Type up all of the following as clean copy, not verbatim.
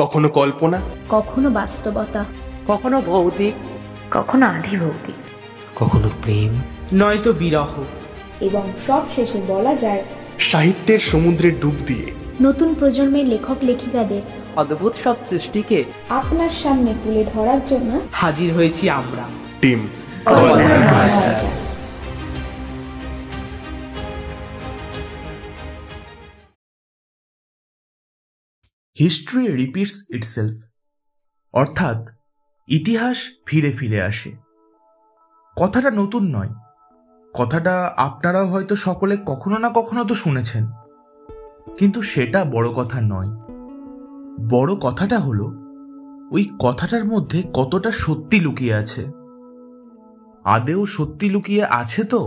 কখনো কল্পনা, কখনো বাস্তবতা, কখনো ভৌতিক, কখনো আধিভৌতিক, কখনো প্রেম, নয়তো বিরহ, এবং সব শেষে বলা যায় সাহিত্যের সমুদ্রে ডুব দিয়ে নতুন প্রজন্মের লেখক লেখিকাদের অদ্ভুত সব সৃষ্টিকে আপনার সামনে তুলে ধরার জন্য হাজির হয়েছি আমরা, টিম হিস্ট্রি রিপিটস ইটসেলফ, অর্থাৎ ইতিহাস ফিরে ফিরে আসে। কথাটা নতুন নয়, কথাটা আপনারাও হয়তো সকলে কখনো না কখনো তো শুনেছেন, কিন্তু সেটা বড় কথা নয়। বড় কথাটা হলো ওই কথাটার মধ্যে কতটা সত্যি লুকিয়ে আছে। আদেও সত্যি লুকিয়ে আছে তো,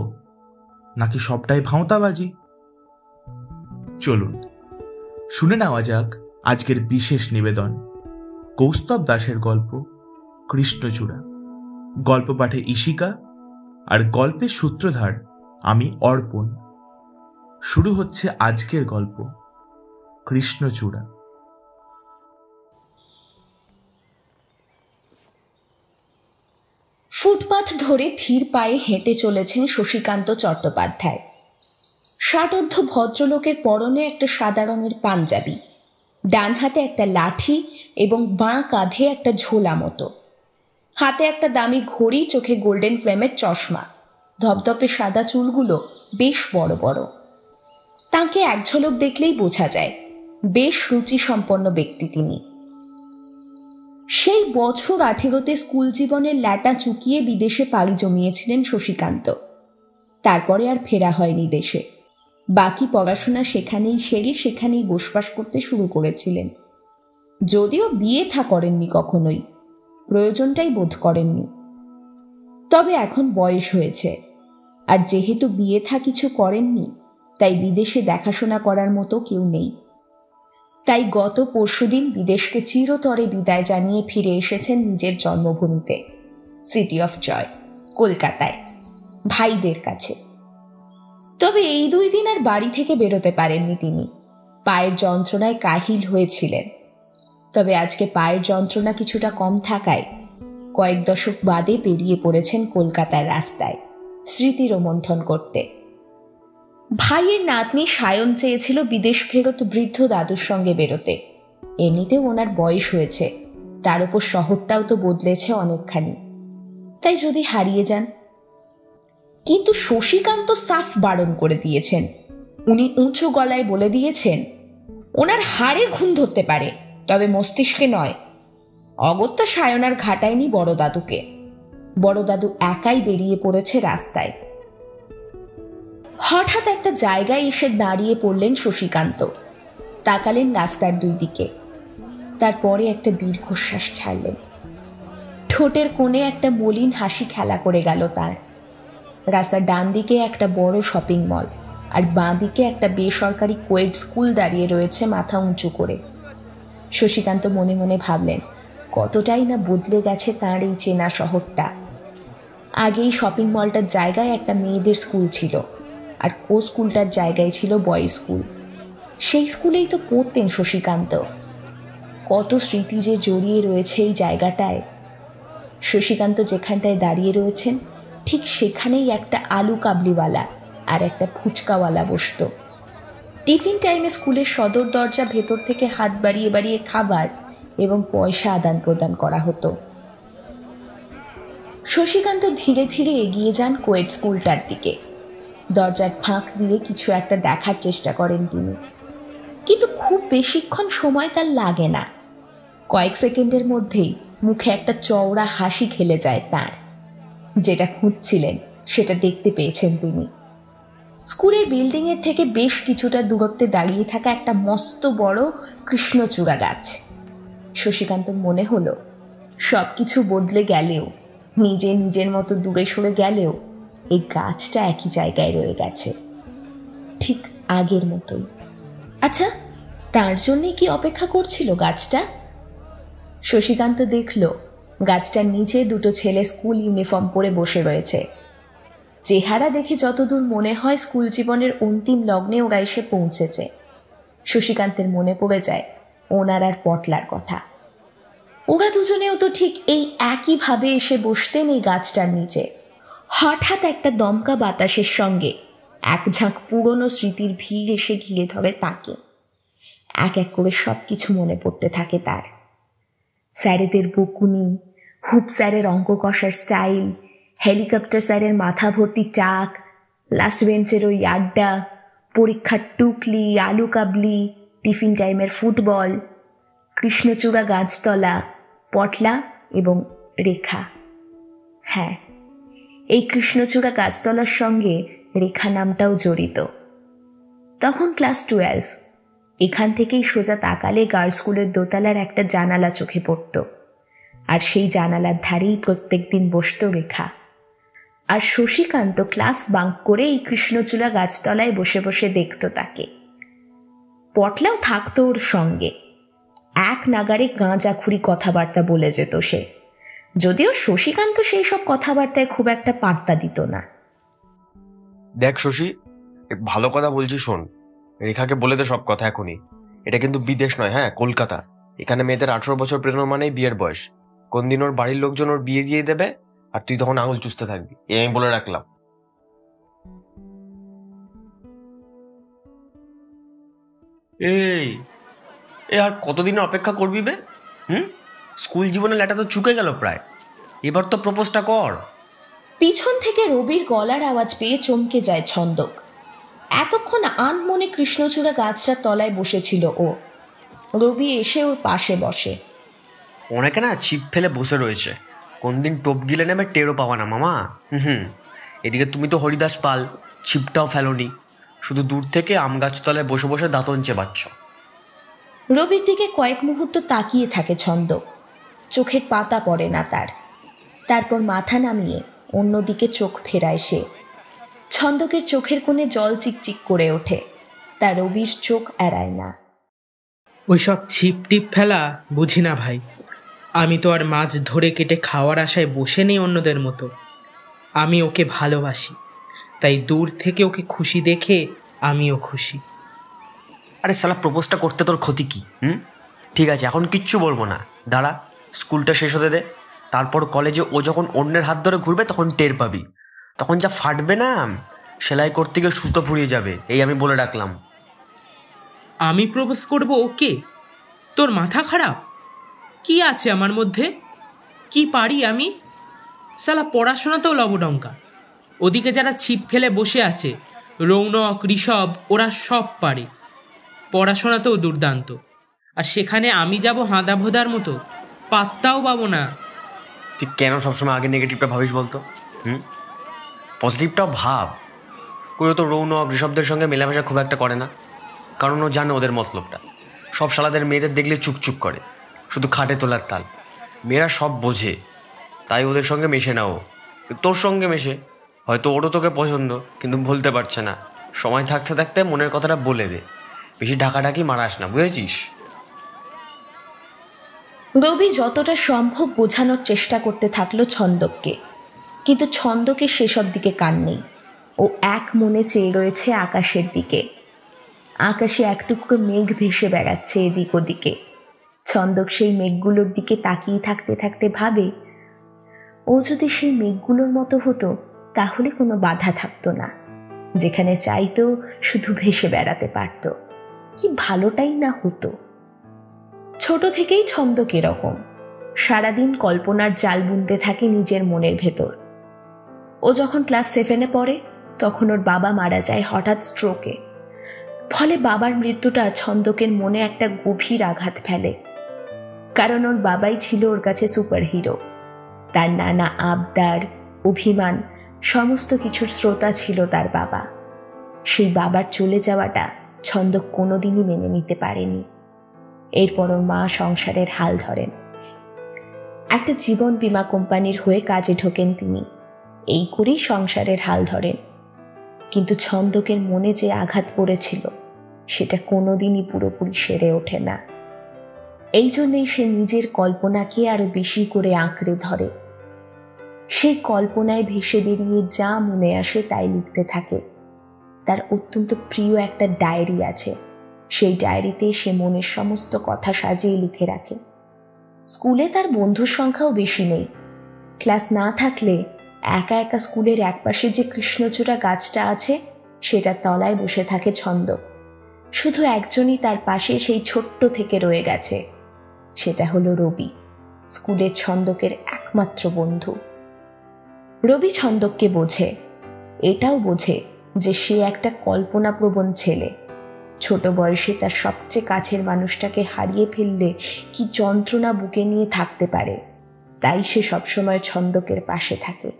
নাকি সবটাই ভাঁওতাবাজি? চলুন শুনে নেওয়া যাক আজকের বিশেষ নিবেদন, কৌস্তব দাসের গল্প কৃষ্ণচূড়া। গল্প পাঠে ঈশিকা, আর গল্পের সূত্রধার আমি অর্পণ। শুরু হচ্ছে আজকের গল্প কৃষ্ণচূড়া। ফুটপাথ ধরে ধীর পায়ে হেঁটে চলেছেন শশীকান্ত চট্টোপাধ্যায়। ষাটোর্ধ্ব ভদ্রলোকের পরনে একটা সাদা রঙের পাঞ্জাবি, ডান হাতে একটা লাঠি এবং বাঁ কাঁধে একটা ঝোলা মতো, হাতে একটা দামি ঘড়ি, চোখে গোল্ডেন ফ্লেমের চশমা, ধপধপে সাদা চুলগুলো বেশ বড় বড়। তাকে এক ঝলক দেখলেই বোঝা যায় বেশ রুচিসম্পন্ন ব্যক্তি তিনি। সেই বছর 18তে স্কুল জীবনের ল্যাটা চুকিয়ে বিদেশে পাড়ি জমিয়েছিলেন শশীকান্ত। তারপরে আর ফেরা হয়নি দেশে। বাকি পড়াশোনা সেখানেই সেরে সেখানেই বসবাস করতে শুরু করেছিলেন। যদিও বিয়ে থা করেননি কখনোই, প্রয়োজনটাই বোধ করেননি। তবে এখন বয়স হয়েছে, আর যেহেতু বিয়ে থা কিছু করেননি, তাই বিদেশে দেখাশোনা করার মতো কেউ নেই। তাই গত পরশুদিন বিদেশকে চিরতরে বিদায় জানিয়ে ফিরে এসেছেন নিজের জন্মভূমিতে, সিটি অফ জয়, কলকাতায়, ভাইদের কাছে। তবে এই 2 দিন আর বাড়ি থেকে বেরোতে পারেননি তিনি। পায়ের যন্ত্রণায় কাহিল হয়েছিলেন। তবে আজকে পায়ের যন্ত্রণা কিছুটা কম থাকায় কয়েক দশক বাদে বেরিয়ে পড়েছেন কলকাতার রাস্তায় স্মৃতি রোমন্থন করতে। ভাইয়ের নাতনি সায়ন চেয়েছিল বিদেশ ফেরত বৃদ্ধ দাদুর সঙ্গে বেরোতে। এমনিতেও ওনার বয়স হয়েছে, তার উপর শহরটাও তো বদলেছে অনেকখানি, তাই যদি হারিয়ে যান। কিন্তু শশীকান্ত সাফ বারণ করে দিয়েছেন। উনি উঁচু গলায় বলে দিয়েছেন ওনার হাড়ে ঘুম ধরতে পারে, তবে মস্তিষ্কে নয়। অগত্যা সায়ন আর ঘাটায়নি বড় দাদুকে। বড় দাদু একাই বেরিয়ে পড়েছে রাস্তায়। হঠাৎ একটা জায়গায় এসে দাঁড়িয়ে পড়লেন শশীকান্ত। তাকালেন রাস্তার 2 দিকে, তারপরে একটা দীর্ঘশ্বাস ছাড়লেন। ঠোঁটের কোণে একটা মলিন হাসি খেলা করে গেল তার। রাস্তার ডান দিকে একটা বড় শপিং মল, আর বাঁ দিকে একটা বেসরকারি কোয়েড স্কুল দাঁড়িয়ে রয়েছে মাথা উঁচু করে। শশীকান্ত মনে মনে ভাবলেন কতটাই না বদলে গেছে তাঁর এই চেনা শহরটা। আগে এই শপিং মলটার জায়গায় একটা মেয়েদের স্কুল ছিল, আর ও স্কুলটার জায়গায় ছিল বয়েজ স্কুল। সেই স্কুলেই তো পড়তেন শশীকান্ত। কত স্মৃতি যে জড়িয়ে রয়েছে এই জায়গাটায়। শশীকান্ত যেখানটায় দাঁড়িয়ে রয়েছেন ঠিক সেখানেই একটা আলু কাবলিওয়ালা আর একটা ফুচকাওয়ালা বসত। টিফিন টাইমে স্কুলের সদর দরজা ভেতর থেকে হাত বাড়িয়ে বাড়িয়ে খাবার এবং পয়সা আদান প্রদান করা হতো। শশীকান্ত ধীরে ধীরে এগিয়ে যান কোয়েড স্কুলটার দিকে। দরজার ফাঁক দিয়ে কিছু একটা দেখার চেষ্টা করেন তিনি, কিন্তু খুব বেশিক্ষণ সময় তার লাগে না। কয়েক সেকেন্ডের মধ্যেই মুখে একটা চওড়া হাসি খেলে যায় তার। যেটা খুঁজছিলেন সেটা দেখতে পেয়েছেন তিনি। স্কুলের বিল্ডিংয়ের থেকে বেশ কিছুটা দূরত্বে দাঁড়িয়ে থাকা একটা মস্ত বড় কৃষ্ণচূড়া গাছ। শশীকান্ত মনে হলো সব কিছু বদলে গেলেও, নিজে নিজের মতো দূরে সরে গেলেও, এই গাছটা একই জায়গায় রয়ে গেছে, ঠিক আগের মতোই। আচ্ছা, তার জন্যে কি অপেক্ষা করছিল গাছটা? শশীকান্ত দেখল গাছটার নিচে 2 ছেলে স্কুল ইউনিফর্ম পরে বসে রয়েছে। চেহারা দেখে যতদূর মনে হয় স্কুল জীবনের অন্তিম লগ্নে ওরা এসে পৌঁছেছে। শশীকান্তের মনে পড়ে যায় ওনার আর পটলার কথা। ওরা দুজনেও তো ঠিক এই একইভাবে এসে বসতেন এই গাছটার নিচে। হঠাৎ একটা দমকা বাতাসের সঙ্গে এক ঝাঁক পুরনো স্মৃতির ভিড় এসে ঘিরে ধরে তাকে। এক এক করে সব কিছু মনে পড়তে থাকে তার। স্যারেদের বকুনি, হুপ স্যারের অঙ্ক কষার স্টাইল, হেলিকপ্টার স্যারের মাথা ভর্তি টাক, লাস্ট বেঞ্চের ওই আড্ডা, পরীক্ষার টুকলি, আলু কাবলি, টিফিন টাইমের ফুটবল, কৃষ্ণচূড়া গাছতলা, পটলা এবং রেখা। হ্যাঁ, এই কৃষ্ণচূড়া গাছতলার সঙ্গে রেখা নামটাও জড়িত। তখন ক্লাস 12। এখান থেকেই সোজা তাকালে গার্লস স্কুলের দোতলার একটা জানালা চোখে পড়ত, আর সেই জানালার ধারেই প্রত্যেক দিন বসত রেখা। আর শশীকান্ত ক্লাস বাঙ্ক করে এই কৃষ্ণচূড়া গাছতলায় বসে বসে দেখত তাকে। পটলাও থাকতো ওর সঙ্গে। এক নাগারে গাঁজাখুরি কথাবার্তা বলে যেত সে, যদিও শশীকান্ত সেই সব কথাবার্তায় খুব একটা পাত্তা দিত না। দেখ শশী, ভালো কথা বলছি, শোন, রেখাকে বলে দে সব কথা এখনই। এটা কিন্তু বিদেশ নয়, হ্যাঁ, কলকাতা। এখানে মেয়েদের 18 বছর পেরোনো মানেই বিয়ের বয়স। কোন দিন ওর বাড়ির লোকজন ওর বিয়ে দিয়ে দেবে, আর তুই তখন আঙুল চুষতে থাকবি, এই আমি বলে রাখলাম। এই আর কতদিন অপেক্ষা করবি বে? স্কুল জীবনের ল্যাটা তো চুকে গেল প্রায়, এবার তো প্রপোজটা কর। পিছন থেকে রবির গলার আওয়াজ পেয়ে চমকে যায় ছন্দক। এতক্ষণ আনমনে কৃষ্ণচূড়া গাছটার তলায় বসেছিল ও। রবি এসে ওর পাশে বসে। অনেকে না ছিপ ফেলে বসে রয়েছে, কোন দিন টোপ গিলে নেবে টেরও পাবা না মামা। এদিকে তুমি তো হরিদাস পাল, ছিপটাও ফেলোনি, শুধু দূর থেকে আম গাছতলায় বসে বসে দাঁতন চেবাচ্ছ। রবির দিকে কয়েক মুহূর্ত তাকিয়ে থাকে ছন্দক। চোখের পাতা পড়ে না তার। তারপর মাথা নামিয়ে অন্যদিকে চোখ ফেরায় সে। ছন্দকের চোখের কোণে জল চিকচিক করে ওঠে, তা রবির চোখ এড়ায় না। ওইসব ছিপ টিপ ফেলা বুঝি না ভাই। আমি তো আর মাছ ধরে কেটে খাওয়ার আশায় বসে নেই অন্যদের মতো। আমি ওকে ভালোবাসি, তাই দূর থেকে ওকে খুশি দেখে আমিও খুশি। আরে শালা, প্রপোজটা করতে তোর ক্ষতি কি? ঠিক আছে, এখন কিচ্ছু বলবো না, দাঁড়া, স্কুলটা শেষ হতে দে। তারপর কলেজে ও যখন অন্যের হাত ধরে ঘুরবে তখন টের পাবি। তখন যা ফাটবে না, সেলাই করতে গিয়ে সুতো ফুরিয়ে যাবে, এই আমি বলে রাখলাম। আমি প্রপোজ করব ওকে? তোর মাথা খারাপ? কি আছে আমার মধ্যে? কি পারি আমি? শালা পড়াশোনাতেও লবডঙ্কা। ওদিকে যারা ছিপ ফেলে বসে আছে, রৌনক, ঋষভ, ওরা সব পারে, পড়াশোনাতেও দুর্দান্ত। আর সেখানে আমি যাব হাঁদা ভোদার মতো, পাত্তাও পাবো না। তুই কেন সবসময় আগে নেগেটিভটা ভাবিস বলতো? পজিটিভটাও ভাব। কেউ তো রৌনক, ঋষভদের সঙ্গে মেলামেশা খুব একটা করে না, কারণ ও জানে ওদের মতলবটা। সব শালাদের মেয়েদের দেখলে চুপচুপ করে, শুধু খাটে তোলার তাল। মেয়েরা সব বোঝে, তাই ওদের সঙ্গে মেশে না ও। তোর সঙ্গে মেশে, হয়তো ওরও তোকে পছন্দ, কিন্তু বলতে পারছে না। সময় থাকতে থাকতে মনের কথাটা বলে দে, বেশি ঢাকাঢাকি মারাস না, বুঝেছিস? রবি যতটা সম্ভব বোঝানোর চেষ্টা করতে থাকলো ছন্দককে, কিন্তু ছন্দকের সেসব দিকে কান নেই। ও এক মনে চেয়ে রয়েছে আকাশের দিকে। আকাশে এক টুকরো মেঘ ভেসে বেড়াচ্ছে এদিক ওদিকে। ছন্দক সেই মেঘগুলোর দিকে তাকিয়ে থাকতে থাকতে ভাবে, ও যদি সেই মেঘগুলোর মতো হতো তাহলে কোনো বাধা থাকতো না। যেখানে চাইতো শুধু ভেসে বেড়াতে পারত, কি ভালোটাই না হতো। ছোট থেকেই ছন্দক এরকম, সারাদিন কল্পনার জাল বুনতে থাকে নিজের মনের ভেতর। ও যখন ক্লাস 7-এ পড়ে তখন ওর বাবা মারা যায় হঠাৎ স্ট্রোকে। ফলে বাবার মৃত্যুটা ছন্দকের মনে একটা গভীর আঘাত ফেলে, কারণ ওর বাবাই ছিল ওর কাছে সুপারহিরো। তার নানা আবদার, অভিমান, সমস্ত কিছুর শ্রোতা ছিল তার বাবা। সেই বাবার চলে যাওয়াটা ছন্দক কোনোদিনই মেনে নিতে পারেনি। এরপর ওর মা সংসারের হাল ধরেন। একটা জীবন বীমা কোম্পানির হয়ে কাজে ঢোকেন তিনি, এই করেই সংসারের হাল ধরেন। কিন্তু ছন্দকের মনে যে আঘাত পড়েছিল সেটা কোনোদিনই পুরোপুরি সেরে ওঠে না। এই জন্যই সে নিজের কল্পনাকে আরো বেশি করে আঁকড়ে ধরে। সেই কল্পনায় ভেসে বেরিয়ে যা মনে আসে তাই লিখতে থাকে। তার অত্যন্ত প্রিয় একটা ডায়েরি আছে, সেই ডায়েরিতে সে মনের সমস্ত কথা সাজিয়ে লিখে রাখে। স্কুলে তার বন্ধুর সংখ্যাও বেশি নেই। ক্লাস না থাকলে একা একা স্কুলের একপাশে যে কৃষ্ণচূড়া গাছটা আছে সেটার তলায় বসে থাকে ছন্দক। শুধু একজনই তার পাশে সেই ছোট্ট থেকে রয়ে গেছে, সেটা হলো রবি, স্কুলের ছন্দকের একমাত্র বন্ধু। রবি ছন্দককে বোঝে, এটাও বোঝে যে সে একটা কল্পনাপ্রবণ ছেলে। ছোট বয়সে তার সবচেয়ে কাছের মানুষটাকে হারিয়ে ফেললে কি যন্ত্রণা বুকে নিয়ে থাকতে পারে, তাই সে সবসময় ছন্দকের পাশে থাকে।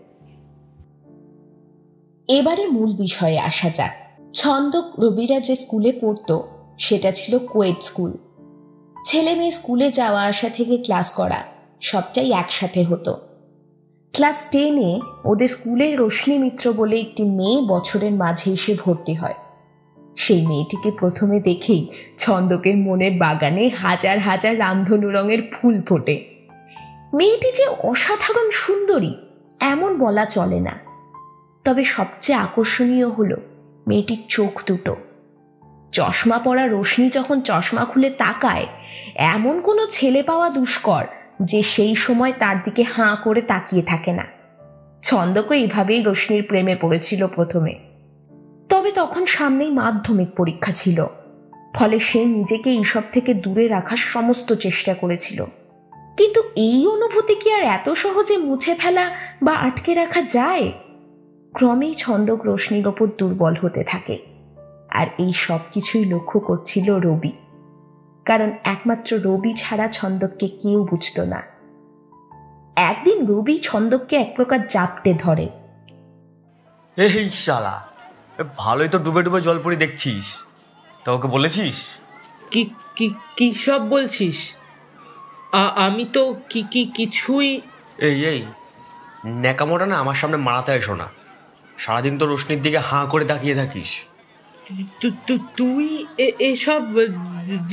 এবারে মূল বিষয়ে আসা যাক। ছন্দক রবিরা যে স্কুলে পড়তো সেটা ছিল কোয়েড স্কুল। ছেলে মেয়ে স্কুলে যাওয়া আসা থেকে ক্লাস করা সবটাই একসাথে হতো। ক্লাস 10-এ ওদের স্কুলের রোশনি মিত্র বলে একটি মেয়ে বছরের মাঝে এসে ভর্তি হয়। সেই মেয়েটিকে প্রথমে দেখেই ছন্দকের মনের বাগানে হাজার হাজার রামধনু রঙের ফুল ফোটে। মেয়েটি যে অসাধারণ সুন্দরী এমন বলা চলে না, তবে সবচেয়ে আকর্ষণীয় হলো মেয়েটির চোখ দুটো। চশমা পরা রোশনি যখন চশমা খুলে তাকায়, এমন কোনো ছেলে পাওয়া দুষ্কর যে সেই সময় তার দিকে হাঁ করে তাকিয়ে থাকে না। ছন্দকও এইভাবেই রোশনির প্রেমে পড়েছিল প্রথমে। তবে তখন সামনেই মাধ্যমিক পরীক্ষা ছিল, ফলে সে নিজেকে এইসব থেকে দূরে রাখার সমস্ত চেষ্টা করেছিল। কিন্তু এই অনুভূতি কি আর এত সহজে মুছে ফেলা বা আটকে রাখা যায়? ক্রমেই ছন্দক রোশনির ওপর দুর্বল হতে থাকে, আর এই সব কিছুই লক্ষ্য করছিল রবি, কারণ একমাত্র রবি ছাড়া ছন্দককে কেউ বুঝতো না। একদিন রবি ছন্দককে এক প্রকার জাপটে ধরে। এই শালা, ভালোই তো ডুবে ডুবে জল পড়ি দেখছিস, তা ওকে বলেছিস? কি কি কি সব বলছিস? আমি তো কিছুই। এই ন্যাকামোটা না আমার সামনে মারাতে এসো না। সারাদিন তো রোশনির দিকে হাঁ করে তাকিয়ে থাকিস। তুই এসব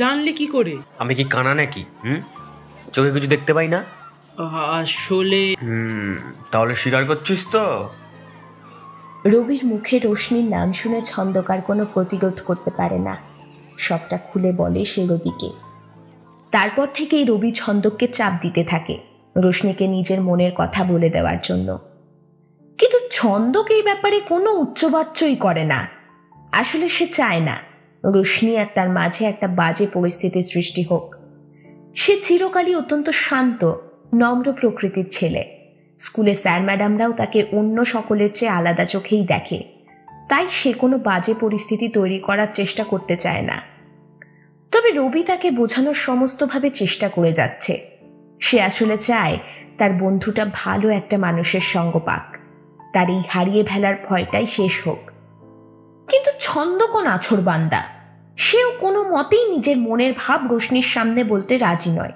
জানলে কি করে? আমি কি কানা নাকি? চোখে কিছু দেখতে পাই না? আসলে তাহলে স্বীকার করছিস তো? রবির মুখে রোশনির নাম শুনে ছন্দকার কোনো প্রতিরোধ করতে পারে না, সবটা খুলে বলে সে রবিকে। তারপর থেকেই রবি ছন্দককে চাপ দিতে থাকে রোশনিকে নিজের মনের কথা বলে দেওয়ার জন্য। কিন্তু ছন্দক এই ব্যাপারে কোনো উচ্চবাচ্যই করে না। আসলে সে চায় না রোশনি আর তার মাঝে একটা বাজে পরিস্থিতির সৃষ্টি হোক। সে চিরকালই অত্যন্ত শান্ত, নম্র প্রকৃতির ছেলে। স্কুলে স্যার ম্যাডামরাও তাকে অন্য সকলের চেয়ে আলাদা চোখেই দেখে, তাই সে কোনো বাজে পরিস্থিতি তৈরি করার চেষ্টা করতে চায় না। তবে রবি তাকে বোঝানোর সমস্তভাবে চেষ্টা করে যাচ্ছে। সে আসলে চায় তার বন্ধুটা ভালো একটা মানুষের সঙ্গ পাক, তার এই হারিয়ে ফেলার ভয়টাই শেষ হোক। কিন্তু ছন্দকও নাছোড়বান্দা, সেও কোনো মতেই নিজের মনের ভাব রোশনির সামনে বলতে রাজি নয়।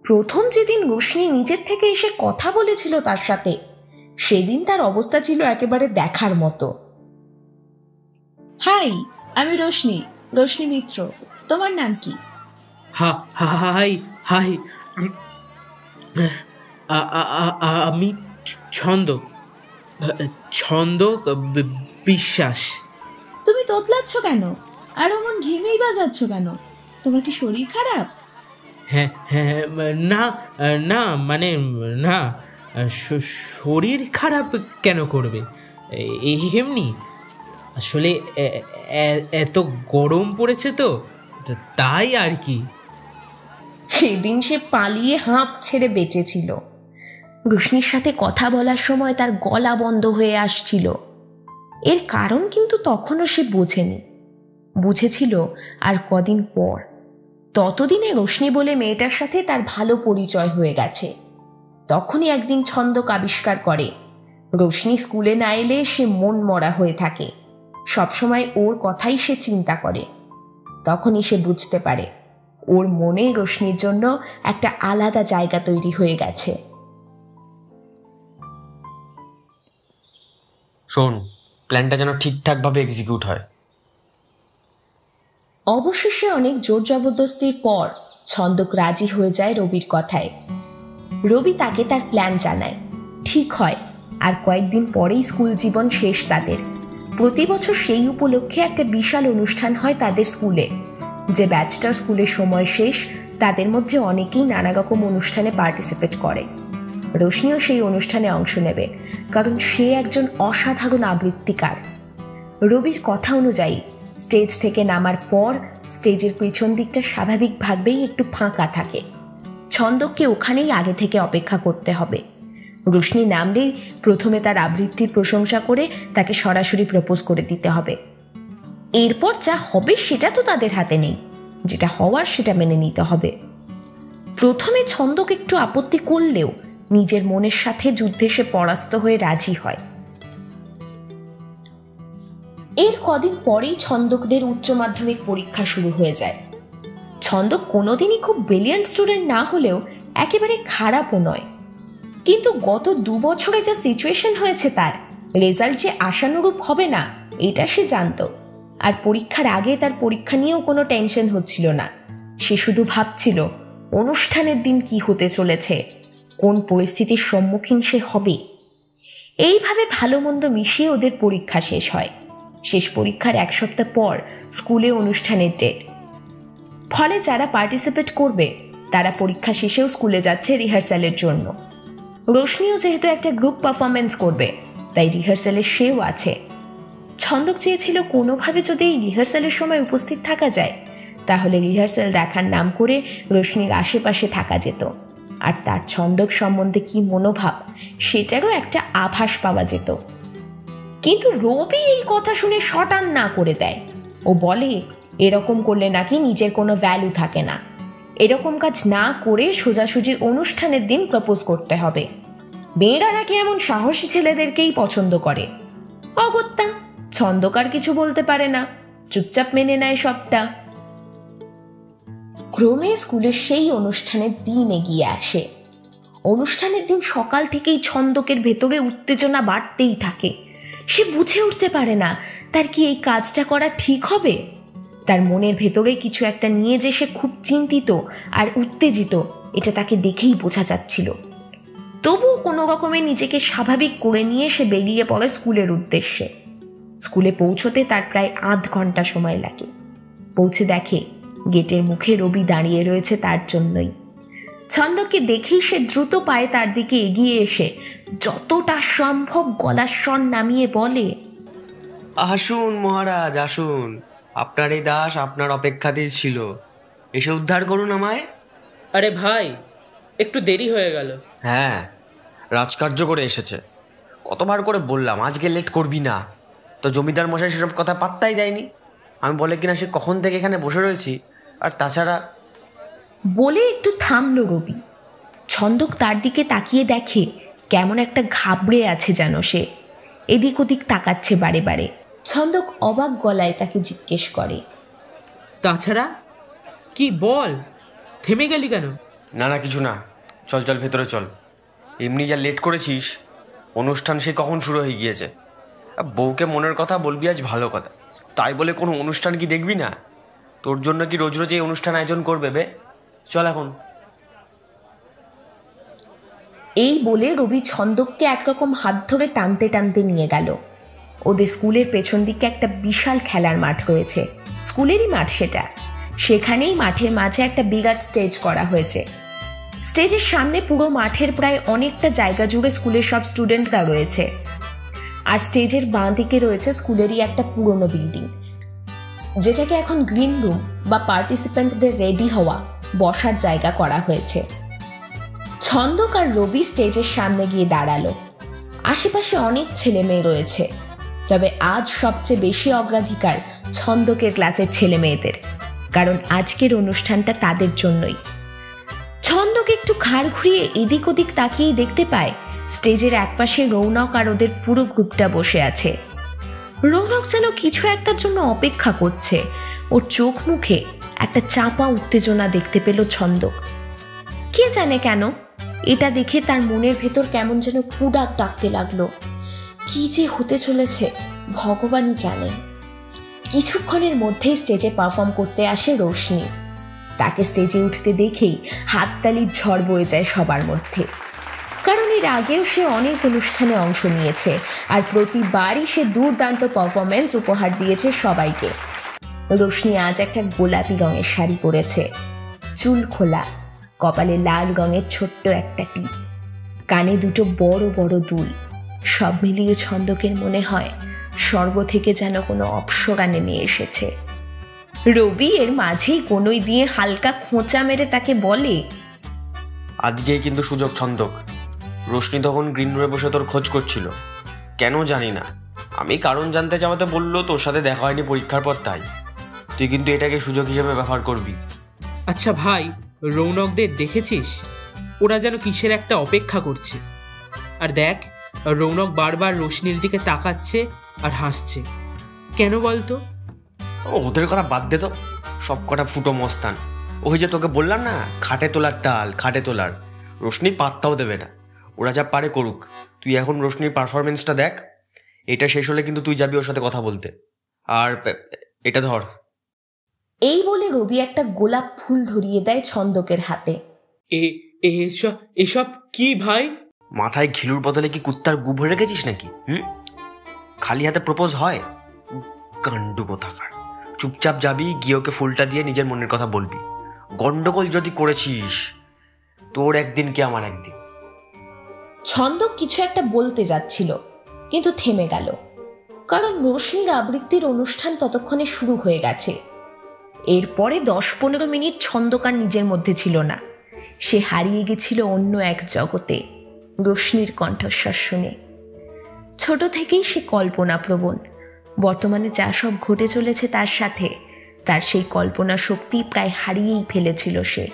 প্রথম যেদিন রোশনি নিজের থেকে এসে কথা বলেছিল তার সাথে, সেদিন তার অবস্থা ছিল একেবারে দেখার মতো। হাই, আমি রোশনি মিত্র, তোমার নাম কি? হাই হাই, আমি ছন্দক বিশ্বাস। তুমি তোতলাচ্ছ কেন আর অমন ঘেমেই বাজাচ্ছ কেন? তোমার কি শরীর খারাপ? হ্যাঁ, না না মানে না, শরীর খারাপ কেন করবে, এমনি। আসলে এত গরম পড়েছে তো, তাই আর কি। সেদিন সে পালিয়ে হাঁপ ছেড়ে বেঁচেছিল। রোশনির সাথে কথা বলার সময় তার গলা বন্ধ হয়ে আসছিল। এর কারণ কিন্তু তখনও সে বোঝেনি। বুঝেছিল আর কদিন পর। ততদিনে রোশনি বলে মেয়েটার সাথে তার ভালো পরিচয় হয়ে গেছে। তখনই একদিন ছন্দক আবিষ্কার করে রোশনি স্কুলে না এলে সে মন মরা হয়ে থাকে, সবসময় ওর কথাই সে চিন্তা করে। তখনই সে বুঝতে পারে ওর মনে রোশনির জন্য একটা আলাদা জায়গা তৈরি হয়ে গেছে। শোন, প্ল্যানটা যেন ঠিকঠাকভাবে এক্সিকিউট হয়। অবশেষে অনেক জোর জবরদস্তির পর ছন্দক রাজি হয়ে যায় রবির কথায়। রবি তাকে তার প্ল্যান জানায়, ঠিক হয়। আর কয়েকদিন পরেই স্কুল জীবন শেষ তাদের। প্রতি বছর সেই উপলক্ষে একটা বিশাল অনুষ্ঠান হয় তাদের স্কুলে। যে ব্যাচটার স্কুলের সময় শেষ, তাদের মধ্যে অনেকেই নানা রকম অনুষ্ঠানে পার্টিসিপেট করে। রোশনিও সেই অনুষ্ঠানে অংশ নেবে, কারণ সে একজন অসাধারণ আবৃত্তিকার। রবির কথা অনুযায়ী স্টেজ থেকে নামার পর স্টেজের পিছন দিকটা স্বাভাবিকভাবেই একটু ফাঁকা থাকে। ছন্দককে ওখানেই আগে থেকে অপেক্ষা করতে হবে। রোশনি নামলেই প্রথমে তার আবৃত্তির প্রশংসা করে তাকে সরাসরি প্রপোজ করে দিতে হবে। এরপর যা হবে সেটা তো তাদের হাতে নেই, যেটা হওয়ার সেটা মেনে নিতে হবে। প্রথমে ছন্দক একটু আপত্তি করলেও নিজের মনের সাথে যুদ্ধে সে পরাস্ত হয়ে রাজি হয়। এর কদিন পরেই ছন্দকদের উচ্চ মাধ্যমিক পরীক্ষা শুরু হয়ে যায়। ছন্দক কোনোদিনই খুব ব্রিলিয়ান্ট স্টুডেন্ট না হলেও একেবারে খারাপও নয়, কিন্তু গত 2 বছরে যা সিচুয়েশন হয়েছে তার রেজাল্ট যে আশানুরূপ হবে না এটা সে জানত। আর পরীক্ষার আগে তার পরীক্ষা নিয়েও কোনো টেনশন হচ্ছিল না। সে শুধু ভাবছিল অনুষ্ঠানের দিন কি হতে চলেছে, কোন পরিস্থিতির সম্মুখীন সে হবে। এইভাবে ভালো মন্দ মিশিয়ে ওদের পরীক্ষা শেষ হয়। শেষ পরীক্ষার 1 সপ্তাহ পর স্কুলে অনুষ্ঠানের ডেট। ফলে যারা পার্টিসিপেট করবে তারা পরীক্ষা শেষেও স্কুলে যাচ্ছে রিহার্সালের জন্য। রোশনিও যেহেতু একটা গ্রুপ পারফরমেন্স করবে, তাই রিহার্সালে সেও আছে। ছন্দক চেয়েছিল কোনোভাবে যদি এই রিহার্সালের সময় উপস্থিত থাকা যায়, তাহলে রিহার্সাল দেখার নাম করে রোশনির আশেপাশে থাকা যেত, আর তার ছন্দক সম্বন্ধে কি মনোভাব সেটারও একটা আভাস পাওয়া যেত। কিন্তু রবি এই কথা শুনে শটান না করে দেয়। ও বলে এরকম করলে নাকি নিজের কোনো ভ্যালু থাকে না, এরকম কাজ না করে সোজাসুজি অনুষ্ঠানের দিন প্রপোজ করতে হবে। মেয়েরা নাকি এমন সাহসী ছেলেদেরকেই পছন্দ করে। অগত্যা ছন্দক আর কিছু বলতে পারে না, চুপচাপ মেনে নেয় সবটা। ক্রমে স্কুলের সেই অনুষ্ঠানের দিন এগিয়ে আসে। অনুষ্ঠানের দিন সকাল থেকেই ছন্দকের ভেতরে উত্তেজনা বাড়তেই থাকে। সে বুঝে উঠতে পারে না তার কি এই কাজটা করা ঠিক হবে। তার মনের ভেতরে কিছু একটা নিয়ে যে সে খুব চিন্তিত আর উত্তেজিত, এটা তাকে দেখেই বোঝা যাচ্ছিল। তবুও কোনো রকমে নিজেকে স্বাভাবিক করে নিয়ে সে বেরিয়ে পড়ে স্কুলের উদ্দেশ্যে। স্কুলে পৌঁছতে তার প্রায় আধ ঘন্টা সময় লাগে। পৌঁছে দেখে গেটের মুখে রবি দাঁড়িয়ে রয়েছে তার জন্যই। ছন্দকে দেখেই সে দ্রুত পায়ে তার দিকে এগিয়ে এসে যতটা সম্ভব গলার স্বর নামিয়ে বলে, আসুন মহারাজ আসুন, আপনার এই দাস আপনার অপেক্ষাতেই ছিল, এসে উদ্ধার করুন আমায়। আরে ভাই, একটু দেরি হয়ে গেল। হ্যাঁ, রাজকার্য করে এসেছে। কতবার করে বললাম আজকে লেট করবি না, তো জমিদার মশাই সেসব কথা পাত্তাই দেয়নি। আমি বলে কিনা সে কখন থেকে এখানে বসে রয়েছি, আর তাছাড়া বলে একটু থামলো রবি। ছন্দক তার দিকে তাকিয়ে দেখে কেমন একটা ঘাবড়ে আছে যেন সে, এদিক ওদিক তাকাচ্ছে বারে বারে। ছন্দক অবাক গলায় তাকে জিজ্ঞেস করে, তাছাড়া কি বল, থেমে গেলি কেন? না না কিছু না, চল চল ভেতরে চল। এমনি যা লেট করেছিস, অনুষ্ঠান সে কখন শুরু হয়ে গিয়েছে। বউকে মনের কথা বলবি আজ ভালো কথা, তাই বলে কোনো অনুষ্ঠান কি দেখবি না? তোর জন্য কি রোজ রোজ এই অনুষ্ঠান আয়োজন করবে বে? চল এখন। এই বলে রবি ছন্দককে একরকম হাত ধরে টানতে টানতে নিয়ে গেল। ওদের স্কুলের পেছন দিকে একটা বিশাল খেলার মাঠ রয়েছে, স্কুলেরই মাঠ সেটা। সেখানেই মাঠের মাঝে একটা বিরাট স্টেজ করা হয়েছে। স্টেজের সামনে পুরো মাঠের প্রায় অনেকটা জায়গা জুড়ে স্কুলের সব স্টুডেন্টরা রয়েছে। আর স্টেজের বাঁ দিকে রয়েছে স্কুলেরই একটা পুরনো বিল্ডিং, যেটাকে এখন গ্রিন রুম বা পার্টিসিপেন্টদের রেডি হওয়া বসার জায়গা করা হয়েছে। ছন্দক আর রবি স্টেজের সামনে গিয়ে দাঁড়ালো। আশেপাশে অনেক ছেলে মেয়ে রয়েছে, তবে আজ সবচেয়ে বেশি অগ্রাধিকার ছন্দকের ক্লাসের ছেলে মেয়েদের, কারণ আজকের অনুষ্ঠানটা তাদের জন্যই। ছন্দক একটু ঘাড় ঘুরিয়ে এদিক ওদিক তাকিয়ে দেখতে পায় স্টেজের একপাশে রৌনক আর ওদের পুরো গ্রুপটা বসে আছে। রৌনক যেন কিছু একটার জন্য অপেক্ষা করছে। ওর চোখ মুখে একটা চাপা উত্তেজনা দেখতে পেল ছন্দক। কে জানে কেন, এটা দেখে তার মনের ভেতর কেমন যেন কুডাক ডাকতে লাগলো। কি যে হতে চলেছে ভগবানই জানেন। কিছুক্ষণের মধ্যেই স্টেজে পারফর্ম করতে আসে রোশনি। তাকে স্টেজে উঠতে দেখেই হাততালির ঝড় বয়ে যায় সবার মধ্যে, কারণ এই এর আগেও সে অনেক অনুষ্ঠানে অংশ নিয়েছে, আর প্রতিবারই সে দুর্দান্ত পারফরমেন্স উপহার দিয়েছে সবাইকে। রোশনি আজ একটা গোলাপি রঙের শাড়ি পরেছে, চুল খোলা, কপালে লাল রঙের ছোট্ট একটা টিপ, কানে দুটো বড় বড় দুল। সব মিলিয়ে ছন্দকের মনে হয় স্বর্গ থেকে যেন কোনো অপ্সরা নেমে এসেছে। রবি এর মাঝেই কোনোই দিয়ে হালকা খোঁচা মেরে তাকে বলে, আজকেই কিন্তু সুযোগ ছন্দক। রোশনি তখন গ্রিন রুমে বসে তোর খোঁজ করছিল, কেন জানি না। আমি কারণ জানতে চাওয়াতে বললো তোর সাথে দেখা হয়নি পরীক্ষার পর, তাই তুই কিন্তু এটাকে সুযোগ হিসেবে ব্যবহার করবি। আচ্ছা ভাই, রৌনকদের দেখেছিস? ওরা যেন কিসের একটা অপেক্ষা করছে। আর দেখ, রৌনক বারবার রোশনির দিকে তাকাচ্ছে আর হাসছে। কেন বলতো? ওদের কথা বাদ দে তো, সব কটা ফুটো মস্তান। ওই যে তোকে বললাম না, খাটে তোলার তাল, খাটে তোলার। রোশনি পাত্তাও দেবে না, ওরা যা পারে করুক। তুই এখন রোশনির পারফরমেন্সটা দেখ, এটা শেষ হলে কিন্তু তুই যাবি ওর সাথে কথা বলতে। আর এটা ধর। এই বলে রবি একটা গোলাপ ফুল ধরিয়ে দেয় ছন্দকের হাতে। এসব কি ভাই? মাথায় ঘিলুর বদলে কি কুত্তার গু ভরে রেখেছিস নাকি? খালি হাতে প্রপোজ হয়? গান্ডু কোথাকার। চুপচাপ যাবি, গিয়ে ওকে ফুলটা দিয়ে নিজের মনের কথা বলবি। গন্ডগোল যদি করেছিস, তোর একদিন কি আমার একদিন। ছন্দক কিছু একটা বলতে যাচ্ছিল, কিন্তু থেমে গেল, কারণ রোশনির আবৃত্তির অনুষ্ঠান ততক্ষণে শুরু হয়ে গেছে। এরপরে 10-15 মিনিট ছন্দক আর নিজের মধ্যে ছিল না। সে হারিয়ে গেছিল অন্য এক জগতে, রোশনির কণ্ঠস্বর শুনে। ছোট থেকেই সে কল্পনাপ্রবণ। বর্তমানে যা সব ঘটে চলেছে তার সাথে, তার সেই কল্পনা শক্তি প্রায় হারিয়েই ফেলেছিল সে।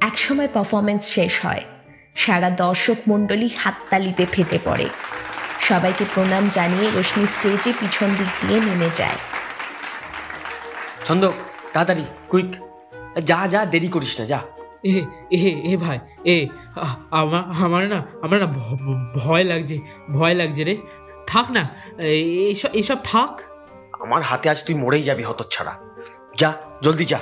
একসময় পারফরমেন্স শেষ হয়, সারা দর্শক মণ্ডলী হাততালিতে ফেটে পড়ে। সবাইকে প্রণাম জানিয়ে রোশনি স্টেজে পিছন দিক দিয়ে নেমে যায়। ছন্দক, তাড়াতাড়ি, কুইক, যা যা, দেরি করিস না, যা। এ ভাই, আমার না ভয় লাগছে রে। থাক না, এসব থাক। আমার হাতে আজ তুই মরেই যাবি হতচ্ছাড়া। যা, জলদি যা।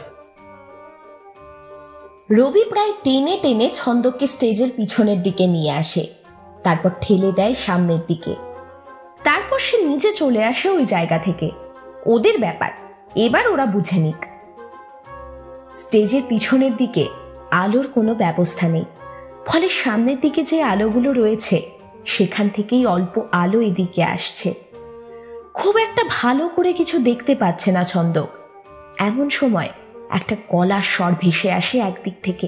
রবি প্রায় টেনে টেনে ছন্দককে স্টেজের পিছনের দিকে নিয়ে আসে, তারপর ঠেলে দেয় সামনের দিকে। তারপর সে নিচে চলে আসে ওই জায়গা থেকে। ওদের ব্যাপার, এবার ওরা বুঝে নিক। স্টেজের পিছনের দিকে আলোর কোনো ব্যবস্থা নেই, ফলে সামনের দিকে যে আলোগুলো রয়েছে সেখান থেকেই অল্প আলো এদিকে আসছে। খুব একটা ভালো করে কিছু দেখতে পাচ্ছে না ছন্দক। এমন সময় একটা গলার স্বর ভেসে আসে একদিক থেকে।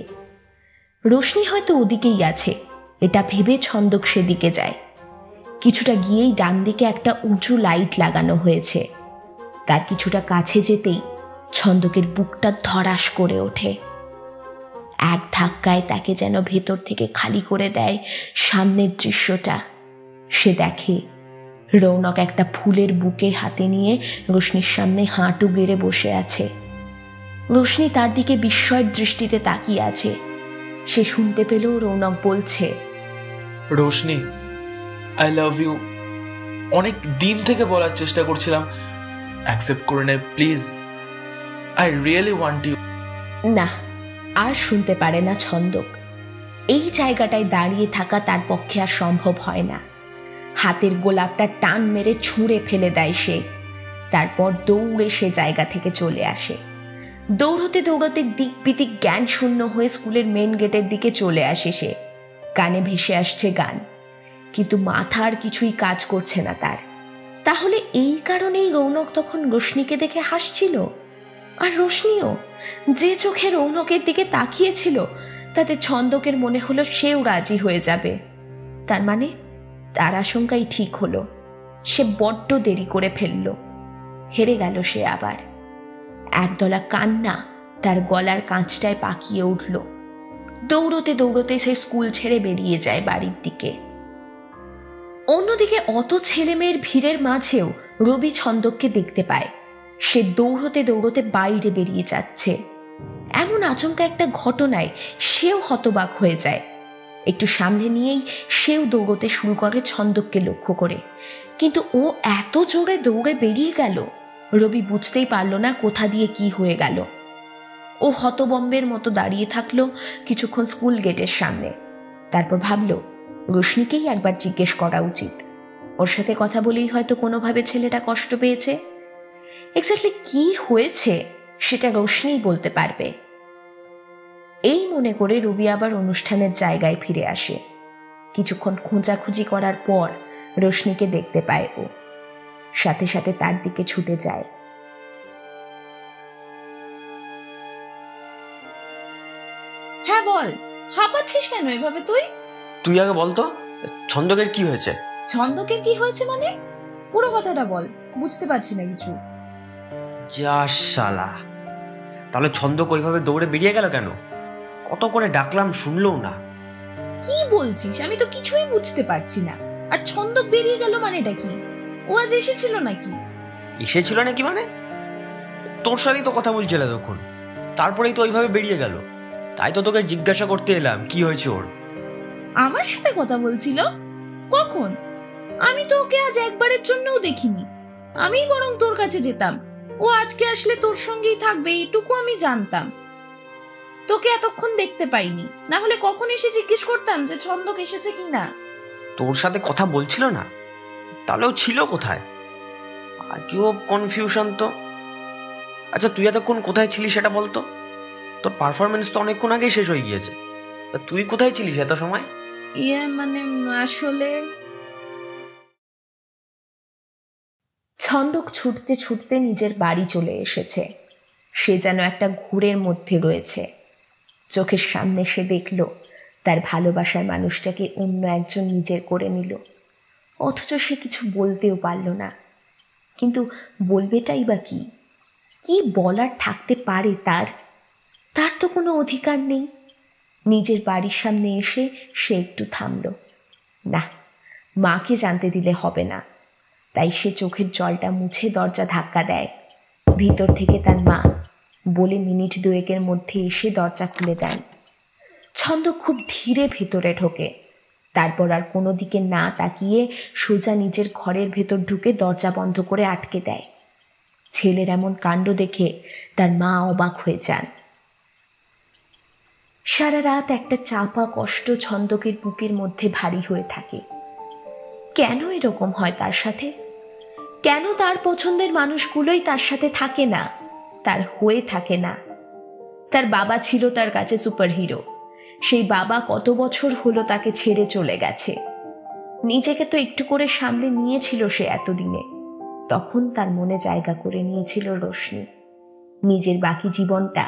রোশনি হয়তো ওদিকেই আছে, এটা ভেবে ছন্দক সেদিকে যায়। কিছুটা গিয়েই ডান দিকে একটা উঁচু লাইট লাগানো হয়েছে। তার কিছুটা কাছে যেতেই ছন্দকের বুকটা ধড়াস করে ওঠে। এক ধাক্কায় তাকে যেন ভেতর থেকে খালি করে দেয় সামনের দৃশ্যটা। সে দেখে রৌনক একটা ফুলের বুকে হাতে নিয়ে রোশনির সামনে হাঁটু গেড়ে বসে আছে। রোশনি তার দিকে বিস্ময়ের দৃষ্টিতে তাকিয়ে আছে। সে শুনতে পেল রৌনক বলছে, রোশনি, আই লাভ ইউ। অনেক দিন থেকে বলার চেষ্টা করছিলাম, অ্যাকসেপ্ট করে নে please, I really want you. না, আর শুনতে পারে না ছন্দক। এই জায়গাটায় দাঁড়িয়ে থাকা তার পক্ষে আর সম্ভব হয় না। হাতের গোলাপটা টান মেরে ছুঁড়ে ফেলে দেয় সে। তারপর দৌড়ে সে জায়গা থেকে চলে আসে। দৌড়তে দৌড়তে দিক বিদিক জ্ঞান শূন্য হয়ে স্কুলের মেন গেটের দিকে চলে আসে সে। কানে ভেসে আসছে গান, কিন্তু মাথা আর কিছুই কাজ করছে না তার। তাহলে এই কারণেই রৌনক তখন রোশনিকে দেখে হাসছিল, আর রোশনিও যে চোখে রৌনকের দিকে তাকিয়েছিল তাতে ছন্দকের মনে হলো সেও রাজি হয়ে যাবে। তার মানে তার আশঙ্কাই ঠিক হলো। সে বড্ড দেরি করে ফেলল, হেরে গেল সে আবার। একদলা কান্না তার গলার কাঁচটায় পাকিয়ে উঠল। দৌড়তে দৌড়তে সে স্কুল ছেড়ে বেরিয়ে যায় বাড়ির দিকে। অন্যদিকে অত ছেলে মেয়ের ভিড়ের মাঝেও রবি ছন্দককে দেখতে পায়। সে দৌড়তে দৌড়তে বাইরে বেরিয়ে যাচ্ছে। এমন আচমকা একটা ঘটনায় সেও হতবাক হয়ে যায়। একটু সামনে নিয়েই সেও দৌড়তে শুরু করে ছন্দককে লক্ষ্য করে, কিন্তু ও এত জোরে দৌড়ে বেরিয়ে গেল রবি বুঝতেই পারল না কোথা দিয়ে কি হয়ে গেল। ও হতবম্বের মতো দাঁড়িয়ে থাকলো কিছুক্ষণ স্কুল গেটের সামনে। তারপর ভাবল রোশনিকেই একবার জিজ্ঞেস করা উচিত। ওর সাথে কথা বলেই হয়তো কোনোভাবে ছেলেটা কষ্ট পেয়েছে। এক্স্যাক্টলি কি হয়েছে সেটা রোশনিই বলতে পারবে। এই মনে করে রবি আবার অনুষ্ঠানের জায়গায় ফিরে আসে। কিছুক্ষণ খোঁজাখুঁজি করার পর রোশনিকে দেখতে পায় ও। সাথে সাথে তার দিকে ছুটে যায়। হ্যাঁ বল, হাঁপাচ্ছিস কেন এভাবে তুই? তুই আগে বলতো ছন্দকের কি হয়েছে? ছন্দকের কি হয়েছে মানে? পুরো কথাটা বল, বুঝতে পারছি না কিছু। যা শালা, তাহলে ছন্দক ওইভাবে দৌড়ে বেরিয়ে গেল কেন? কত করে ডাকলাম শুনলেও না। কি বলছিস? আমি তো কিছুই বুঝতে পারছি না। আর ছন্দক বেরিয়ে গেল মানেটা কি? ও আজ এসেছিল নাকি? এসেছিল নাকি মানে? তোর সাথেই তো কথা বলছিল তখন, তারপরেই তো ওইভাবে বেরিয়ে গেল। তাই তো তোকে জিজ্ঞাসা করতে এলাম কি হয়েছে ওর। আমার সাথে কথা বলছিল? কখন? আমি তো ওকে আজ একবারের জন্যও দেখিনি। আমি বরং তোর কাছে যেতাম। ও আজকে আসলে তোর সঙ্গেই থাকবে এটুকু আমি জানতাম। তোকে এতক্ষণ দেখতে পাইনি, না হলে কখন এসে জিজ্ঞেস করতাম যে ছন্দক এসেছে কিনা। তোর সাথে কথা বলছিল না? তাহলে ও ছিল কোথায়? আজও কনফিউশন তো। আচ্ছা তুই এতক্ষণ কোথায় ছিলিস সেটা বলতো। তোর পারফরমেন্স তো অনেকক্ষণ আগেই শেষ হয়ে গিয়েছে। তুই কোথায় ছিলিস এত সময়? মানে আসলে ছন্দক ছুটতে ছুটতে নিজের বাড়ি চলে এসেছে। সে যেন একটা ঘুরের মধ্যে রয়েছে। চোখের সামনে সে দেখল তার ভালোবাসার মানুষটাকে অন্য একজন নিজের করে নিল, অথচ সে কিছু বলতেও পারল না। কিন্তু বলবেটাই বা কি? কি বলার থাকতে পারে তার? তার তো কোনো অধিকার নেই। নিজের বাড়ির সামনে এসে সে একটু থামল। না, মাকে জানতে দিলে হবে না। তাই সে চোখের জলটা মুছে দরজা ধাক্কা দেয়। ভিতর থেকে তার মা বলে মিনিট দুয়েকের মধ্যে এসে দরজা খুলে দেন। ছন্দ খুব ধীরে ভেতরে ঢোকে। তারপর আর কোনো দিকে না তাকিয়ে সোজা নিজের ঘরের ভেতর ঢুকে দরজা বন্ধ করে আটকে দেয়। ছেলের এমন কাণ্ড দেখে তার মা অবাক হয়ে যান। সারা রাত একটা চাপা কষ্ট ছন্দকের বুকের মধ্যে ভারী হয়ে থাকে। কেন এরকম হয় তার সাথে? কেন তার পছন্দের মানুষগুলোই তার সাথে থাকে না, তার হয়ে থাকে না? তার বাবা ছিল তার কাছে সুপারহিরো। সেই বাবা কত বছর হলো তাকে ছেড়ে চলে গেছে। নিজেকে তো একটু করে সামলে নিয়েছিল সে এতদিনে। তখন তার মনে জায়গা করে নিয়েছিল রোশনি। নিজের বাকি জীবনটা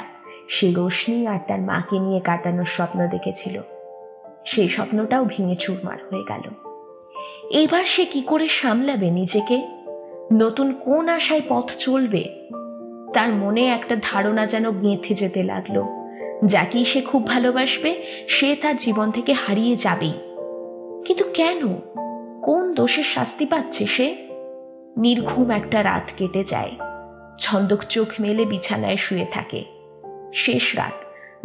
সে রোশনি আর তার মাকে নিয়ে কাটানোর স্বপ্ন দেখেছিল। সেই স্বপ্নটাও ভেঙে চুরমার হয়ে গেল। এবার সে কি করে সামলাবে নিজেকে? নতুন কোন আশায় পথ চলবে? তার মনে একটা ধারণা যেন গেঁথে যেতে লাগলো, যাকেই সে খুব ভালোবাসবে সে তার জীবন থেকে হারিয়ে যাবেই। কিন্তু কেন? কোন দোষের শাস্তি পাচ্ছে সে? নির্ঘুম একটা রাত কেটে যায়। ছন্দক চোখ মেলে বিছানায় শুয়ে থাকে। শেষ রাত,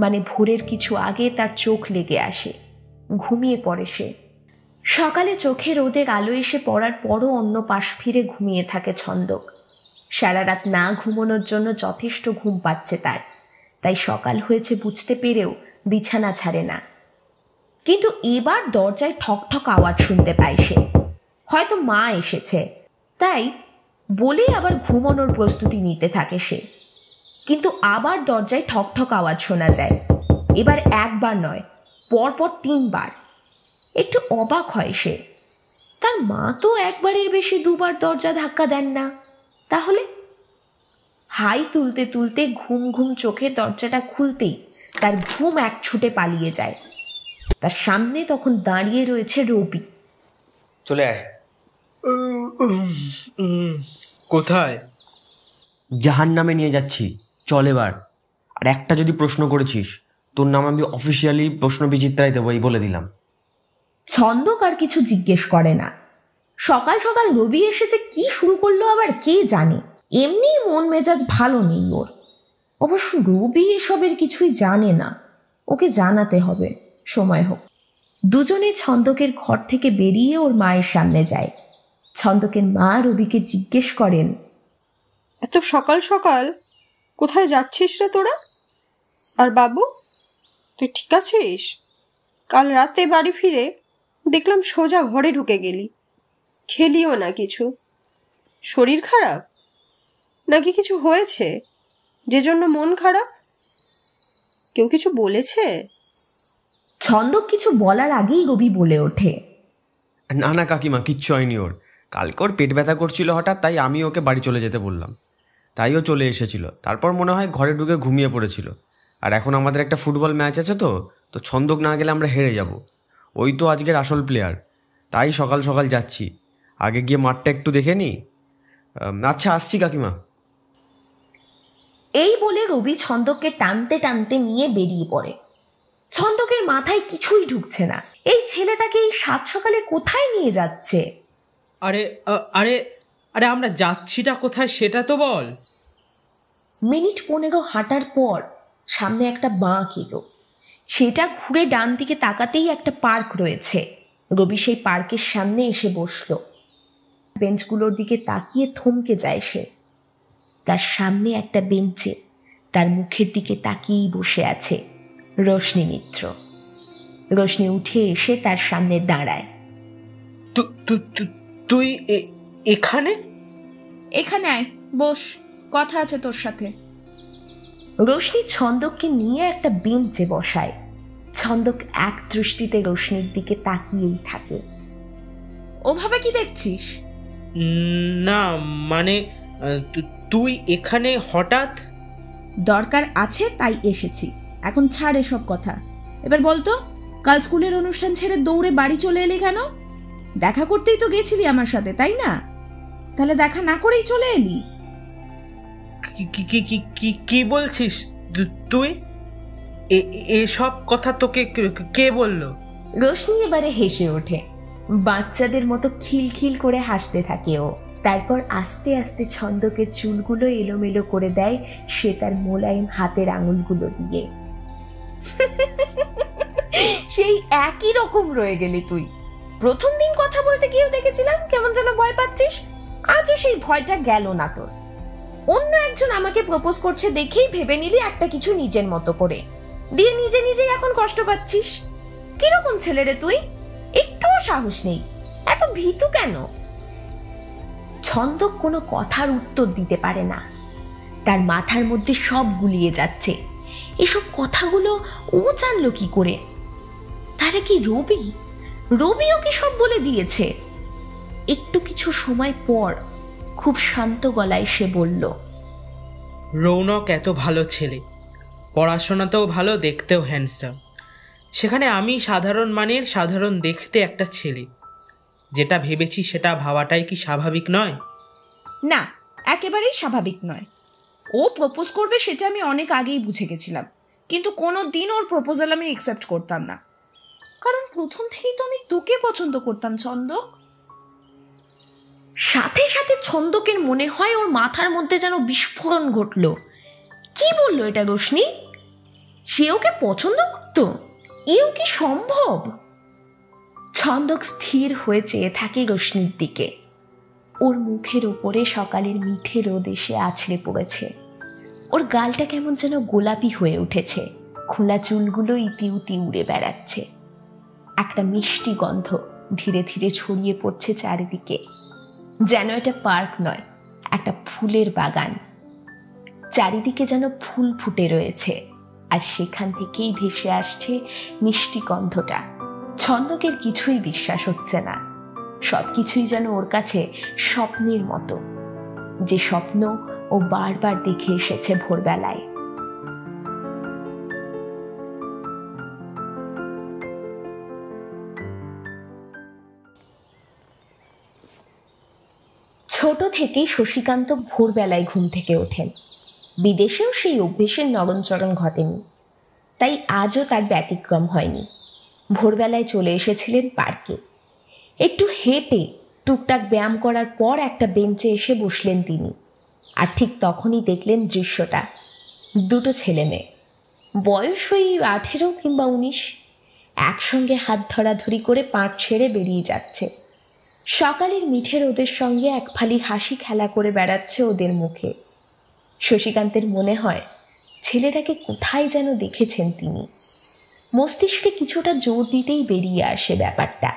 মানে ভোরের কিছু আগে তার চোখ লেগে আসে। ঘুমিয়ে পড়ে সে। সকালে চোখে রোদে আলো এসে পড়ার পরও অন্য পাশ ফিরে ঘুমিয়ে থাকে ছন্দক। সারা রাত না ঘুমানোর জন্য যথেষ্ট ঘুম পাচ্ছে তার। তাই সকাল হয়েছে বুঝতে পেরেও বিছানা ছাড়ে না। কিন্তু এবার দরজায় ঠকঠক আওয়াজ শুনতে পায় সে। হয়তো মা এসেছে, তাই বলে আবার ঘুমানোর প্রস্তুতি নিতে থাকে সে। কিন্তু আবার দরজায় ঠকঠক আওয়াজ শোনা যায়। এবার একবার নয়, পরপর 3 বার। একটু অবাক হয় সে। তার মা তো একবারের বেশি 2 বার দরজা ধাক্কা দেন না। তাহলে হাই তুলতে তুলতে ঘুম ঘুম চোখে দরজাটা খুলতেই তার ঘুম এক ছুটে পালিয়ে যায়। তার সামনে তখন দাঁড়িয়ে রয়েছে রবি। চলে আয়। কোথায়? জাহান্নামে নিয়ে যাচ্ছি, চল এবার। আর একটা যদি প্রশ্ন করেছিস, তোর নাম আমি অফিসিয়ালি প্রশ্ন বিচিত্রায় দেবো, এই বলে দিলাম। ছন্দক আর কিছু জিজ্ঞেস করে না। সকাল সকাল রবি এসেছে, কি শুরু করলো আবার কে জানে। এমনি মন মেজাজ ভালো নেই ওর। অবশ্য রবি এসবের কিছুই জানে না, ওকে জানাতে হবে, সময় হোক। দুজনে ছন্দকের ঘর থেকে বেরিয়ে ওর মায়ের সামনে যায়। ছন্দকের মা রবিকে জিজ্ঞেস করেন, এত সকাল সকাল কোথায় যাচ্ছিস রে তোরা? আর বাবু, তুই ঠিক আছিস? কাল রাতে বাড়ি ফিরে দেখলাম সোজা ঘরে ঢুকে গেলি, খেলিও না কিছু। শরীর খারাপ নাকি কিছু হয়েছে যে জন্য মন খারাপ? কেউ কিছু বলেছে? ছন্দক কিছু বলার আগেই রবি বলে ওঠে, না না কাকিমা, কিচ্ছু হয়নি ওর। কালকে ওর পেট ব্যথা করছিল হঠাৎ, তাই আমি ওকে বাড়ি চলে যেতে বললাম, তাই ও চলে এসেছিল। তারপর মনে হয় ঘরে ঢুকে ঘুমিয়ে পড়েছিল। আর এখন আমাদের একটা ফুটবল ম্যাচ আছে, তো ছন্দক না গেলে আমরা হেরে যাব। ওই তো আজকের আসল প্লেয়ার, তাই সকাল সকাল যাচ্ছি। আগে গিয়ে মাঠটা একটু দেখে নি। আচ্ছা, আসছি কাকিমা। এই বলে রবি ছন্দককে টানতে টানতে নিয়ে বেরিয়ে পড়ে। ছন্দকের মাথায় কিছুই ঢুকছে না, এই ছেলে তাকে এই সাত সকালে কোথায় নিয়ে যাচ্ছে। আরে আরে আরে আমরা যাচ্ছিটা কোথায় সেটা তো বল। মিনিট 15 হাঁটার পর সামনে একটা বাঁক এলো। সেটা ঘুরে ডান দিকে তাকাতেই একটা পার্ক রয়েছে। রবি সেই পার্কের সামনে এসে বসলো। বেঞ্চগুলোর দিকে তাকিয়ে থমকে যায় সে। তার সামনে একটা বেঞ্চে তার মুখের দিকে তাকিয়েই বসে আছে রোশনি মিত্র। রোশনি উঠে এসে তার সামনে দাঁড়ায়। তুই এখানে? এখানে আয়, বস, কথা আছে তোর সাথে। রোশনি ছন্দককে নিয়ে একটা বেঞ্চে বসায়। ছন্দক এক দৃষ্টিতে রোশনির দিকে তাকিয়েই থাকে। ওভাবে কি দেখছিস? না মানে তুই এখানে হঠাৎ? দরকার আছে তাই এসেছি, এখন ছাড় এসব কথা। এবার বলতো, কাল স্কুলের অনুষ্ঠান ছেড়ে দৌড়ে বাড়ি চলে এলি কেন? দেখা করতেই তো গেছিলি আমার সাথে, তাই না? তাহলে দেখা না করেই চলে এলি? কি বলছিস তুই? এসব কথা তোকে কে বললো? রোশনি এবারে হেসে ওঠে, বাচ্চাদের মতো খিলখিল করে হাসতে থাকে ও। তারপর আস্তে আস্তে ছন্দকের চুলগুলো এলোমেলো করে দেয় সে তার মোলায়েম হাতের আঙুলগুলো দিয়ে। সেই একই রকম রয়ে গেলি তুই। প্রথম দিন কথা বলতে গিয়েও দেখেছিলাম কেমন যেন ভয় পাচ্ছিস, আজও সেই ভয়টা গেল না তোর। অন্য একজন আমাকে প্রপোজ করছে দেখেই ভেবে নিলি একটা কিছু নিজের মতো করে, দিয়ে নিজে নিজেই এখন কষ্ট পাচ্ছিস। কিরকম ছেলে রে তুই? একটুও সাহস নেই, এত ভীতু কেন? ছন্দক কোনো কথার উত্তর দিতে পারে না। তার মাথার মধ্যে সব গুলিয়ে যাচ্ছে। এসব কথাগুলো ও জানলো কি করে? তাহলে কি রবিও কি সব বলে দিয়েছে? একটু কিছু সময় পর খুব শান্ত গলায় সে বলল, রৌনক এত ভালো ছেলে, পড়াশোনাতেও ভালো, দেখতেও হ্যান্ডসাম। সেখানে আমি সাধারণ মানের, সাধারণ দেখতে একটা ছেলে। যেটা ভেবেছি সেটা ভাবাটাই কি স্বাভাবিক নয়? না, একেবারেই স্বাভাবিক নয়। ও প্রপোজ করবে সেটা আমি অনেক আগেই বুঝে গেছিলাম, কিন্তু কোনো দিন ওর প্রপোজাল আমি অ্যাকসেপ্ট করতাম না, কারণ প্রথম থেকেই তো আমি তোকে পছন্দ করতাম ছন্দক। সাথে সাথে ছন্দকের মনে হয় ওর মাথার মধ্যে যেন বিস্ফোরণ ঘটল। কি বললো এটা রোশনি? সে ওকে পছন্দ করত? এও কি সম্ভব? ছন্দক স্থির হয়ে চেয়ে থাকে রোশনির দিকে। ওর মুখের উপরে সকালের মিঠে রোদ এসে আছড়ে পড়েছে। ওর গালটা কেমন যেন গোলাপি হয়ে উঠেছে, খোলা চুলগুলো ইতিউতি উড়ে বেড়াচ্ছে। একটা মিষ্টি গন্ধ ধীরে ধীরে ছড়িয়ে পড়ছে চারিদিকে, যেন এটা পার্ক নয়, একটা ফুলের বাগান। চারিদিকে যেন ফুল ফুটে রয়েছে, আর সেখান থেকেই ভেসে আসছে মিষ্টি গন্ধটা। ছন্দকের কিছুই বিশ্বাস হচ্ছে না। সবকিছুই যেন ওর কাছে স্বপ্নের মতো, যে স্বপ্ন ও বারবার দেখে এসেছে ভোরবেলায়। ছোট থেকেই শশীকান্ত ভোরবেলায় ঘুম থেকে ওঠেন। বিদেশেও সেই অভ্যেসের নরণচরণ ঘটেনি, তাই আজও তার ব্যতিক্রম হয়নি। ভোরবেলায় চলে এসেছিলেন পার্কে। একটু হেঁটে টুকটাক ব্যায়াম করার পর একটা বেঞ্চে এসে বসলেন তিনি। আর ঠিক তখনই দেখলেন দৃশ্যটা। দুটো ছেলে মেয়ে, বয়স ওই 18 কিংবা 19, একসঙ্গে হাত ধরাধরি করে পাট ছেড়ে বেরিয়ে যাচ্ছে। সকালের মিঠে রোদের সঙ্গে এক ফালি হাসি খেলা করে বেড়াচ্ছে ওদের মুখে। শশীকান্তের মনে হয় ছেলেটাকে কোথায় যেন দেখেছেন তিনি। মস্তিষ্কে কিছুটা জোর দিতেই বেরিয়ে আসে ব্যাপারটা।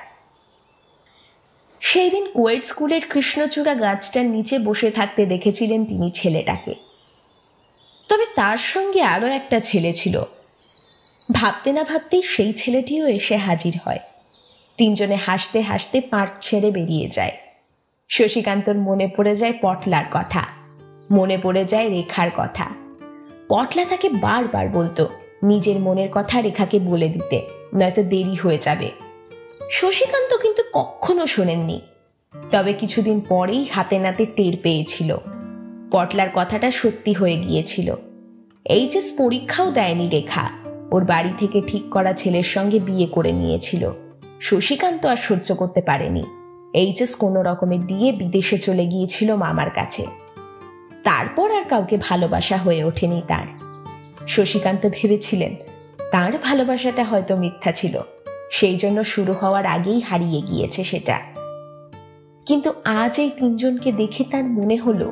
সেই দিন কোয়েট স্কুলের কৃষ্ণচূড়া গাছটার নিচে বসে থাকতে দেখেছিলেন তিনি ছেলেটাকে। তবে তার সঙ্গে আরও একটা ছেলে ছিল। ভাবতে না ভাবতেই সেই ছেলেটিও এসে হাজির হয়। তিনজনে হাসতে হাসতে পার্ক ছেড়ে বেরিয়ে যায়। শশীকান্তর মনে পড়ে যায় পটলার কথা, মনে পড়ে যায় রেখার কথা। পটলা তাকে বারবার বলতো নিজের মনের কথা রেখাকে বলে দিতে, নয়তো দেরি হয়ে যাবে। শশীকান্ত কিন্তু কখনো শোনেননি। তবে কিছুদিন পরেই হাতে নাতে টের পেয়েছিল পটলার কথাটা সত্যি হয়ে গিয়েছিল। এইচএস পরীক্ষাও দেয়নি রেখা, ওর বাড়ি থেকে ঠিক করা ছেলের সঙ্গে বিয়ে করে নিয়েছিল। শশীকান্ত আর সহ্য করতে পারেনি। এইচএস কোনো রকমে দিয়ে বিদেশে চলে গিয়েছিল মামার কাছে। তারপর আর কাউকে ভালোবাসা হয়ে ওঠেনি তার। শশীকান্ত ভেবেছিলেন তার ভালোবাসাটা হয়তো মিথ্যা ছিল, সেই জন্য শুরু হওয়ার আগেই হারিয়ে গিয়েছে সেটা। কিন্তু আজ এই তিনজনকে দেখে তার মনে হলো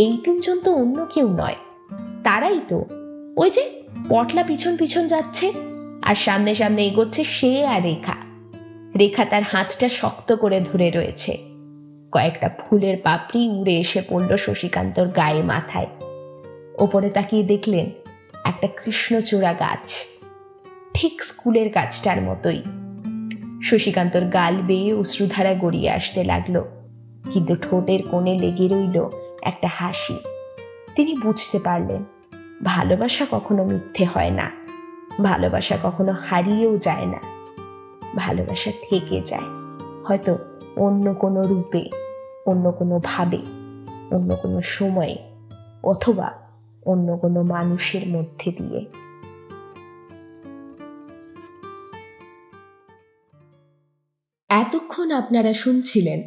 এই তিনজন তো অন্য কেউ নয়, তারাই তো। ওই যে পটলা পিছন পিছন যাচ্ছে আর সামনে সামনে এগোচ্ছে সে আর রেখা। রেখা তার হাতটা শক্ত করে ধরে রয়েছে। কয়েকটা ফুলের পাপড়ি উড়ে এসে পড়ল শশীকান্তর গায়ে মাথায়। ওপরে তাকিয়ে দেখলেন একটা কৃষ্ণচূড়া গাছ, ঠিক স্কুলের গাছটার মতোই। শশীকান্তর গাল বেয়ে অশ্রুধারা গড়িয়ে আসতে লাগলো, কিন্তু ঠোঁটের কোণে লেগে রইল একটা হাসি। তিনি বুঝতে পারলেন ভালোবাসা কখনো মিথ্যে হয় না, ভালোবাসা কখনো হারিয়েও যায় না। ভালোবাসা থেকে যায়, হয়তো অন্য কোনো রূপে, অন্য কোনো ভাবে, অন্য কোনো সময়ে, অথবা অন্য কোনো মানুষের মধ্যে দিয়ে। এতক্ষণ আপনারা শুনছিলেন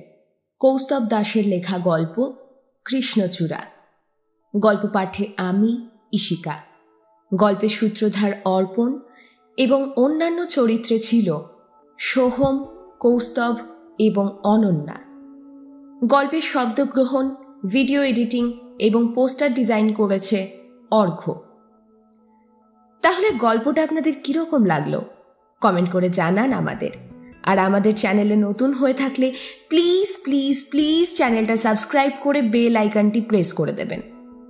কৌস্তব দাসের লেখা গল্প কৃষ্ণচূড়া। গল্প পাঠে আমি ঈশিকা, গল্পের সূত্রধার অর্পণ এবং অন্যান্য চরিত্রে ছিল সোহম, কৌস্তব এবং অনন্যা। গল্পের শব্দগ্রহণ, ভিডিও এডিটিং এবং পোস্টার ডিজাইন করেছে অর্ঘ্য। তাহলে গল্পটা আপনাদের কিরকম লাগলো কমেন্ট করে জানান আমাদের। আর আমাদের চ্যানেলে নতুন হয়ে থাকলে প্লিজ প্লিজ প্লিজ চ্যানেলটা সাবস্ক্রাইব করে বেল আইকনটি প্রেস করে দেবেন,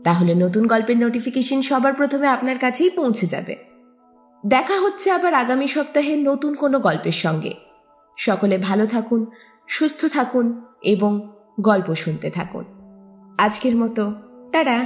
তাহলে নতুন গল্পের নোটিফিকেশন সবার প্রথমে আপনার কাছেই পৌঁছে যাবে। দেখা হচ্ছে আবার আগামী সপ্তাহে নতুন কোনো গল্পের সঙ্গে। সকলে ভালো থাকুন, সুস্থ থাকুন এবং গল্প শুনতে থাকুন। আজকের মতো টাটা।